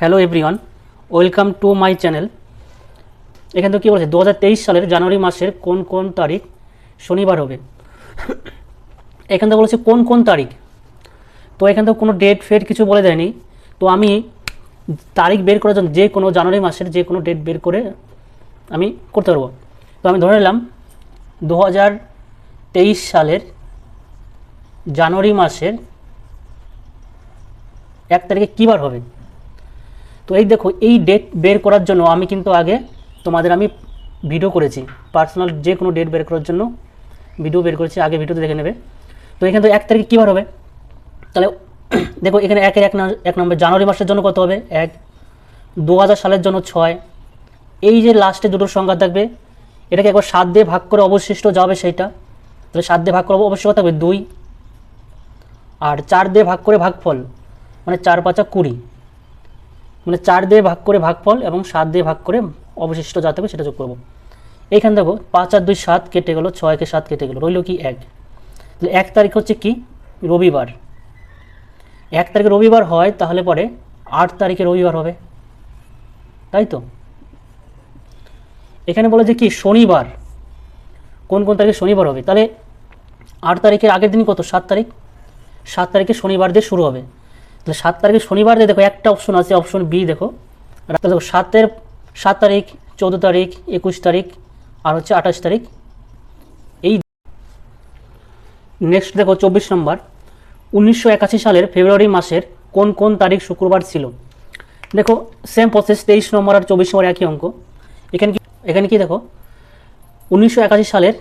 Hello everyone, welcome to my channel. এখানে তো কী বলেছে 2023 সালের জানুয়ারি মাসের কোন কোন তারিখ শনিবার হবে। এখান থেকে বলেছে কোন কোন তারিখ, তো এখান থেকে কোনো ডেট ফেট কিছু বলে দেয়নি। তো আমি তারিখ বের করার জন্য যে কোনো জানুয়ারি মাসের যে কোনো ডেট বের করে আমি করতে পারবো। তো আমি ধরে নিলাম 2023 সালের জানুয়ারি মাসের 1 তারিখে কী বার হবে। তো এই দেখো, এই ডেট বের করার জন্য আমি কিন্তু আগে তোমাদের আমি ভিডিও করেছি, পার্সোনাল যে কোনো ডেট বের করার জন্য ভিডিও বের করেছি, আগে ভিডিওতে দেখে নেবে। তো এখানে তো 1 তারিখে কী বার হবে, তাহলে দেখো এখানে এক নম্বর জানুয়ারি মাসের জন্য কত হবে 1, 2000 সালের জন্য 6, এই যে লাস্টে দুটোর সংখ্যা থাকবে এটাকে একবার 7 দিয়ে ভাগ করে অবশিষ্ট যাবে সেইটা, তাহলে 7 দিয়ে ভাগ করে অবশিষ্ট কত থাকবে 2, আর 4 দিয়ে ভাগ করে ভাগফল মানে 4 5 20, মানে 4 দিয়ে ভাগ করে ভাগফল এবং 7 দিয়ে ভাগ করে অবশিষ্ট যা থাকবে সেটা যোগ করবো। এইখানে দেখো 5 আর 2 7 কেটে গেলো, 6 কে 7 কেটে গেলো, রইল কি 1। তাহলে 1 তারিখ হচ্ছে কি রবিবার, 1 তারিখে রবিবার হয় তাহলে পরে 8 তারিখে রবিবার হবে, তাই তো। এখানে বলে যে কি শনিবার, কোন কোন তারিখে শনিবার হবে, তাহলে 8 তারিখের আগের দিন কত 7 তারিখ, 7 তারিখে শনিবার দিয়ে শুরু হবে। তাহলে 7 তারিখে শনিবার দিয়ে দেখো একটা অপশন আছে, অপশন বি দেখো। তাহলে দেখো 7 তারিখ, 14 তারিখ, 21 তারিখ আর হচ্ছে 28 তারিখ। এই নেক্সট দেখো 24 নম্বর, 1981 সালের ফেব্রুয়ারি মাসের কোন কোন তারিখ শুক্রবার ছিল। দেখো সেম প্রসেস, 23 নম্বর আর 24 নম্বর একই অঙ্ক। এখানে কি দেখো 1981 সালের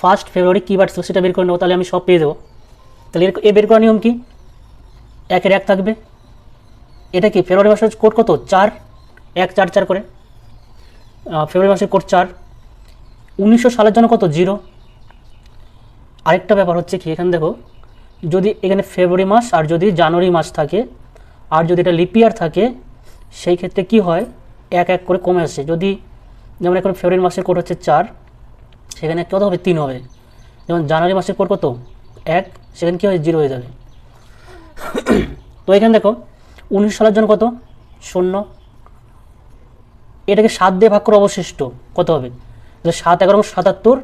1 ফেব্রুয়ারি কী বার ছিল সেটা বের করে নেবো, তাহলে আমি সব পেয়ে দেবো। তাহলে এ বের করার নিয়ম কি, 1 এর 1 থাকবে, এটা কি ফেব্রুয়ারি মাসের কোড কত 4, 1 4 4 করে, ফেব্রুয়ারি মাসের কোড 4। 1900 সালের জন্য কত 0। আরেকটা ব্যাপার হচ্ছে কি, এখানে দেখো যদি এখানে ফেব্রুয়ারি মাস আর যদি জানুয়ারি মাস থাকে আর যদি এটা লিপ ইয়ার থাকে সেই ক্ষেত্রে কি হয় 1 1 করে কমে আসে। যদি যেমন এখন ফেব্রুয়ারি মাসের কোড হচ্ছে 4, সেখানে কত হবে 3 হবে। যেমন জানুয়ারি মাসের কোড কত 1, সেখানে কী হয় 0 হয়ে যাবে। তো এখানে দেখো 19 সালের জন্য কত 0, এটাকে 7 দিয়ে ভাগ করে অবশিষ্ট কত হবে, তাহলে 7 11 77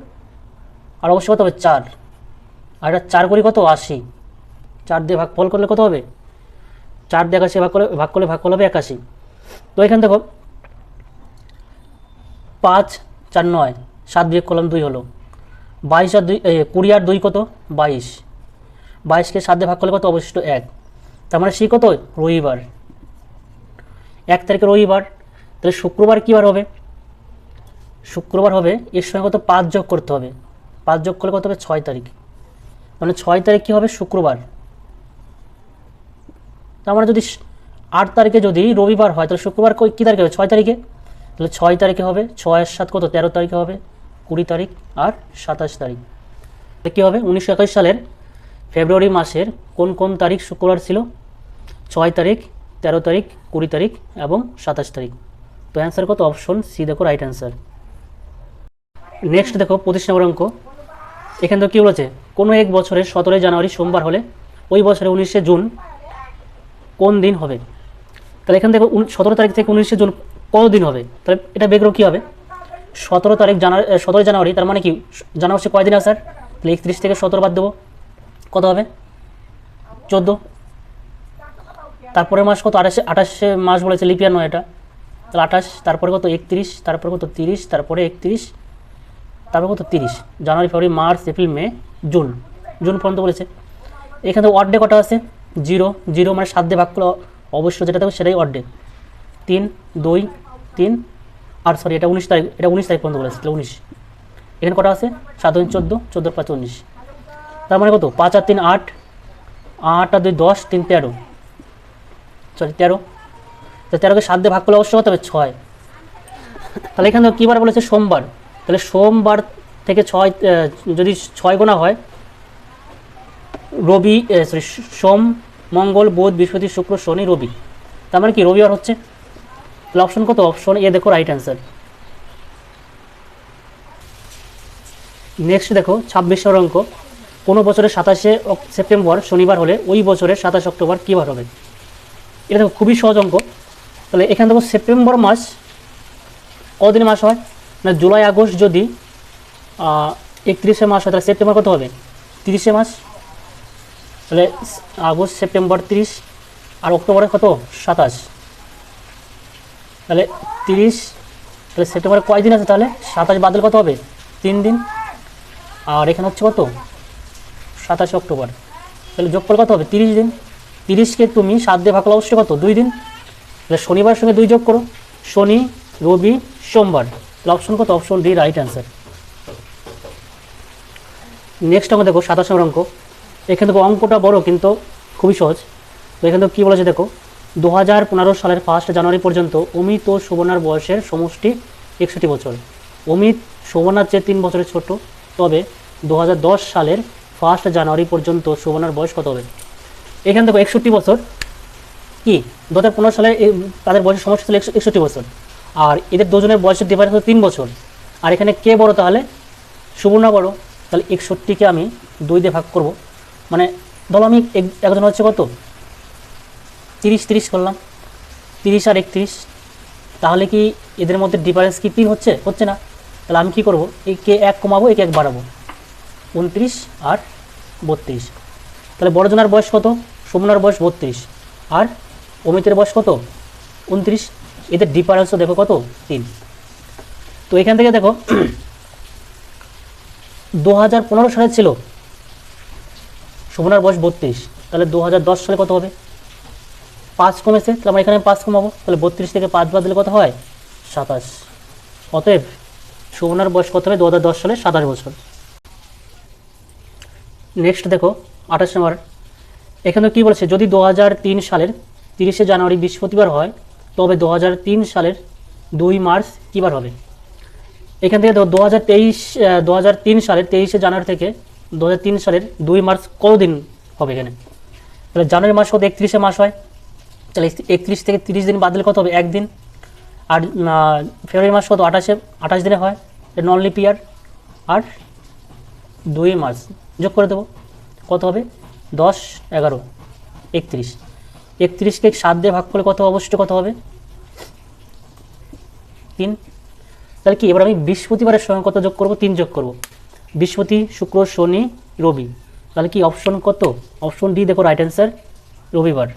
আর অবশ্যই কত হবে 4, আর এটা 4 করি কত 80, 4 দিয়ে ফল করলে কত হবে 4 দিয়ে 81 ভাগ করলে হবে 81। তো এখানে দেখো 5 4 9, 7 বিয়োগ করলাম 2 হলো 22 আর 2 20 আর 2 কত 22, 22কে 7 দিয়ে ভাগ করলে কত অবশিষ্ট 1, তার মানে সেই কত রবিবার, 1 তারিখে রবিবার। তাহলে শুক্রবার কী বার হবে, শুক্রবার হবে এর সঙ্গে কত 5 যোগ করতে হবে, 5 যোগ করলে কত হবে 6 তারিখ, মানে 6 তারিখ কী হবে শুক্রবার। তার মানে যদি 8 তারিখে যদি রবিবার হয় তাহলে শুক্রবার কী তারিখে হবে 6 তারিখে, তাহলে 6 তারিখে হবে, 6 আর 7 কত 13 তারিখে হবে, 20 তারিখ আর 27 তারিখ। কী হবে 1921 সালের ফেব্রুয়ারি মাসের কোন কোন তারিখ শুক্রবার ছিল, 6 তারিখ, 13 তারিখ, 20 তারিখ এবং 27 তারিখ। তো অ্যান্সার কত অপশন সি দেখো রাইট অ্যান্সার। নেক্সট দেখো 25 নম্বর অঙ্ক। এখানে তো কী বলেছে কোনো এক বছরের 17 জানুয়ারি সোমবার হলে ওই বছরে 19 জুন কোন দিন হবে। তাহলে এখানে দেখো 17 তারিখ থেকে 19 জুন কত দিন হবে, তাহলে এটা বের কী হবে 17 তারিখ 17 জানুয়ারি, তার মানে কি জানুয়ারি মাসে কয় দিন আছে, তাহলে 31 থেকে 17 বাদ দেবো কত হবে 14, তারপরের মাস কত 28 মাস বলেছে লিপ ইয়ার নয় এটা, তাহলে 28, তারপরে কত 31, তারপরে কত 30, তারপরে 31, তারপরে কত 30, January February March April May June, June পর্যন্ত বলেছে। এখানে ওয়ার্ড ডে কটা আছে 0, 0 মানে 7 দিয়ে ভাগ করলে অবশ্য যেটা থাকবে সেটাই ওয়ার্ড ডে, 3 2 3, আর সরি এটা 19 তারিখ, এটা 19 তারিখ পর্যন্ত বলেছে, তাহলে 19। এখানে কটা আছে 7 14, 14 5 19, তার মানে কত 5 আর 3 8, 8 আর 2 10, 3 13, সরি 13, তো 13কে 7 দিয়ে ভাগ করলে অবশ্যই কত হবে 6। তাহলে এখানে কী বার বলেছে সোমবার, তাহলে সোমবার থেকে 6 যদি 6 গোনা হয় রবি সরি সোম মঙ্গল বুধ বৃহস্পতি শুক্র শনি রবি, তার মানে কি রবিবার হচ্ছে। তাহলে অপশন কত অপশন এ দেখো রাইট অ্যান্সার। নেক্সট দেখো 26 নম্বর অঙ্ক, কোনো বছরের 27 সেপ্টেম্বর শনিবার হলে ওই বছরের 27 অক্টোবর কী বার হবে। এটা দেখো খুবই সহজ অঙ্ক। তাহলে এখানে দেখো সেপ্টেম্বর মাস কদিন মাস হয় না, জুলাই আগস্ট যদি 31শে মাস হয় তাহলে সেপ্টেম্বর কত হবে, 30শে মাস। তাহলে আগস্ট সেপ্টেম্বর 30, আর অক্টোবরে কত 27, তাহলে 30, তাহলে সেপ্টেম্বরে কয় দিন আছে, তাহলে 27 বাদল কত হবে 3 দিন, আর এখানে হচ্ছে কত 27 অক্টোবর, তাহলে যোগফল কত হবে 30 দিন। 30কে তুমি 7 দিয়ে ভাগ করলে অবশ্যই কত 2 দিন, তাহলে শনিবার সঙ্গে 2 যোগ করো, শনি রবি সোমবার, তাহলে অপশন কত, option D right answer. Next আমরা দেখো 27 নম্বর অঙ্ক। এখানে দেখো অঙ্কটা বড় কিন্তু খুবই সহজ। তো এখানে কী বলেছে দেখো, 2015 সালের 1 জানুয়ারি পর্যন্ত অমিত ও সুবর্ণার বয়সের সমষ্টি 61 বছর। অমিত সুবর্ণার চেয়ে 3 বছরের ছোট, তবে 2010 সালের 1 জানুয়ারি পর্যন্ত সুবর্ণার বয়স কত হবে। এখানে দেখো 61 বছর, কি 2015 সালে তাদের বয়সের সমষ্টি ছিল 61 বছর, আর এদের দুজনের বয়সের ডিফারেন্স হলো 3 বছর, আর এখানে কে বড়, তাহলে সুবর্ণা বড়। তাহলে 61কে আমি 2 দিয়ে ভাগ করব, মানে ধরো আমি একজন হচ্ছে কত 30 করলাম, 30 আর 31, তাহলে কি এদের মধ্যে ডিফারেন্স কি 3 হচ্ছে, হচ্ছে না। তাহলে আমি কি করব, একে 1 কমাবো, একে 1 বাড়াবো, 29 আর 32। তাহলে বড়জনের বয়স কত, সুবর্ণার বয়স 32, আর অমিতের বয়স কত 29, এদের ডিফারেন্সও দেখো কত 3। তো এখান থেকে দেখো 2015 সালে ছিল সুবর্ণার বয়স 32, তাহলে 2010 সালে কত হবে 5 কমেছে, তাহলে আমরা এখানে 5 কমাবো, তাহলে 32 থেকে 5 বাদ দিলে কত হয় 27। অতএব সুবর্ণার বয়স কত হবে 2010 সালে 27 বছর। নেক্সট দেখো 28 নম্বর। এখানে কি বলেছে, যদি 2003 সালের 30শে জানুয়ারি বৃহস্পতিবার হয়, তবে 2003 সালের 2 মার্চ কী বার হবে। এখান থেকে দেখো 2003 সালের 23শে জানুয়ারি থেকে 2003 সালের 2 মার্চ কতদিন হবে এখানে। তাহলে জানুয়ারি মাস কত 31শে মাস হয়, তাহলে 31 থেকে 30 দিন বাদ দিলে কত হবে 1 দিন, আর ফেব্রুয়ারি মাস কত 28 দিনে হয়, নন লিপ ইয়ার, আর 2 মার্চ যোগ করে দেবো কত হবে 10, 11, 31। 31কে 7 দিয়ে ভাগ করলে কত অবশ্যই কত হবে 3। তাহলে কি এবার আমি বৃহস্পতিবারের সঙ্গে কত যোগ করব, 3 যোগ করব, বৃহস্পতি শুক্র শনি রবি, তাহলে কি অপশন কত, অপশন ডি দেখো রাইট অ্যান্সার রবিবার।